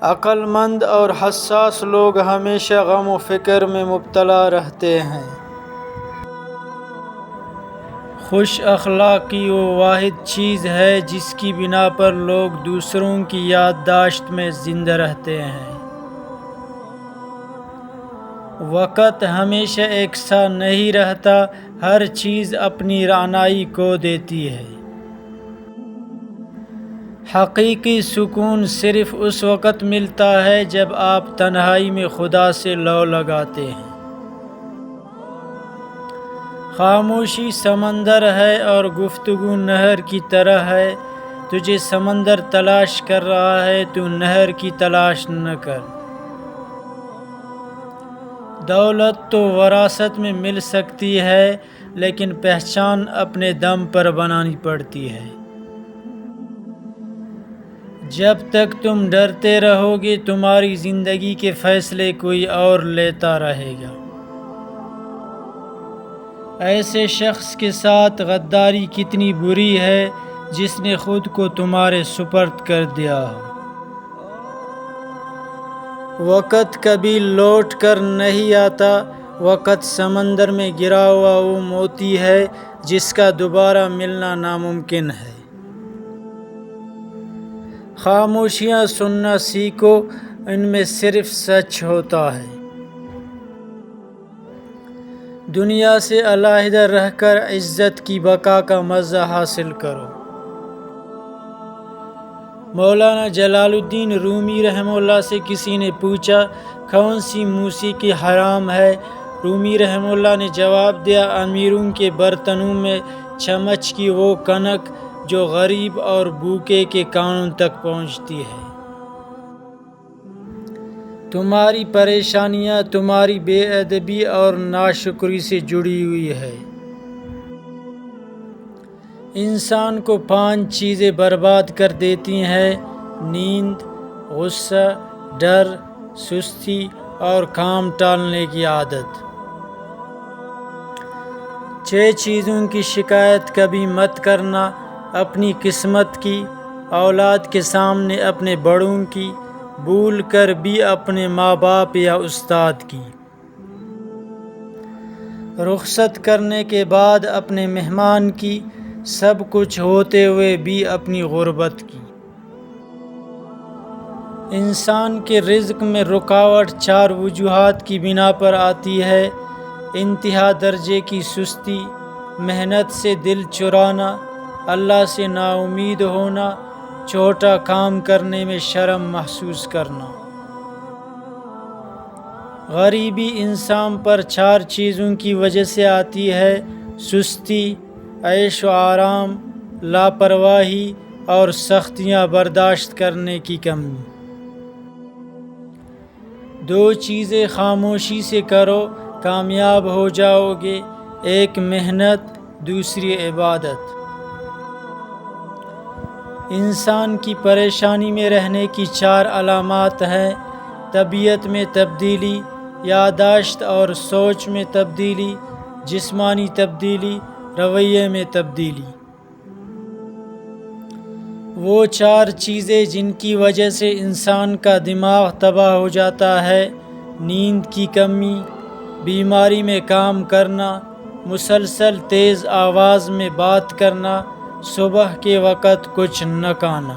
عقل مند اور حساس لوگ ہمیشہ غم و فکر میں مبتلا رہتے ہیں۔ خوش اخلاقی وہ واحد چیز ہے جس کی بنا پر لوگ دوسروں کی یادداشت میں زندہ رہتے ہیں۔ وقت ہمیشہ یکساں نہیں رہتا، ہر چیز اپنی رعنائی کھو دیتی ہے۔ حقیقی سکون صرف اس وقت ملتا ہے جب آپ تنہائی میں خدا سے لو لگاتے ہیں۔ خاموشی سمندر ہے اور گفتگو نہر کی طرح ہے۔ تجھے سمندر تلاش کر رہا ہے، تو نہر کی تلاش نہ کر۔ دولت تو وراثت میں مل سکتی ہے، لیکن پہچان اپنے دم پر بنانی پڑتی ہے۔ جب تک تم ڈرتے رہو گے، تمہاری زندگی کے فیصلے کوئی اور لیتا رہے گا۔ ایسے شخص کے ساتھ غداری کتنی بری ہے جس نے خود کو تمہارے سپرد کر دیا ہو۔ وقت کبھی لوٹ کر نہیں آتا، وقت سمندر میں گرا ہوا وہ موتی ہے جس کا دوبارہ ملنا ناممکن ہے۔ خاموشیاں سننا سیکھو، ان میں صرف سچ ہوتا ہے۔ دنیا سے علیحدہ رہ کر عزت کی بقا کا مزہ حاصل کرو۔ مولانا جلال الدین رومی رحمہ اللہ سے کسی نے پوچھا، کون سی موسیقی حرام ہے؟ رومی رحمہ اللہ نے جواب دیا، امیروں کے برتنوں میں چمچ کی وہ کنک جو غریب اور بھوکے کے کانوں تک پہنچتی ہے۔ تمہاری پریشانیاں تمہاری بے ادبی اور ناشکری سے جڑی ہوئی ہے۔ انسان کو 5 چیزیں برباد کر دیتی ہیں: نیند، غصہ، ڈر، سستی اور کام ٹالنے کی عادت۔ 6 چیزوں کی شکایت کبھی مت کرنا: اپنی قسمت کی، اولاد کے سامنے اپنے بڑوں کی، بھول کر بھی اپنے ماں باپ یا استاد کی۔ رخصت کرنے کے بعد اپنے مہمان کی، سب کچھ ہوتے ہوئے بھی اپنی غربت کی۔ انسان کے رزق میں رکاوٹ 4 وجوہات کی بنا پر آتی ہے: انتہا درجے کی سستی، محنت سے دل چرانا، اللہ سے نا امید ہونا، چھوٹا کام کرنے میں شرم محسوس کرنا۔ غریبی انسان پر 4 چیزوں کی وجہ سے آتی ہے: سستی، عیش و آرام، لاپرواہی اور سختیاں برداشت کرنے کی کمی۔ 2 چیزیں خاموشی سے کرو، کامیاب ہو جاؤ گے: ایک محنت، دوسری عبادت۔ انسان کی پریشانی میں رہنے کی 4 علامات ہیں: طبیعت میں تبدیلی، یادداشت اور سوچ میں تبدیلی، جسمانی تبدیلی، رویے میں تبدیلی۔ وہ 4 چیزیں جن کی وجہ سے انسان کا دماغ تباہ ہو جاتا ہے: نیند کی کمی، بیماری میں کام کرنا، مسلسل تیز آواز میں بات کرنا، صبح کے وقت کچھ نہ کھانا۔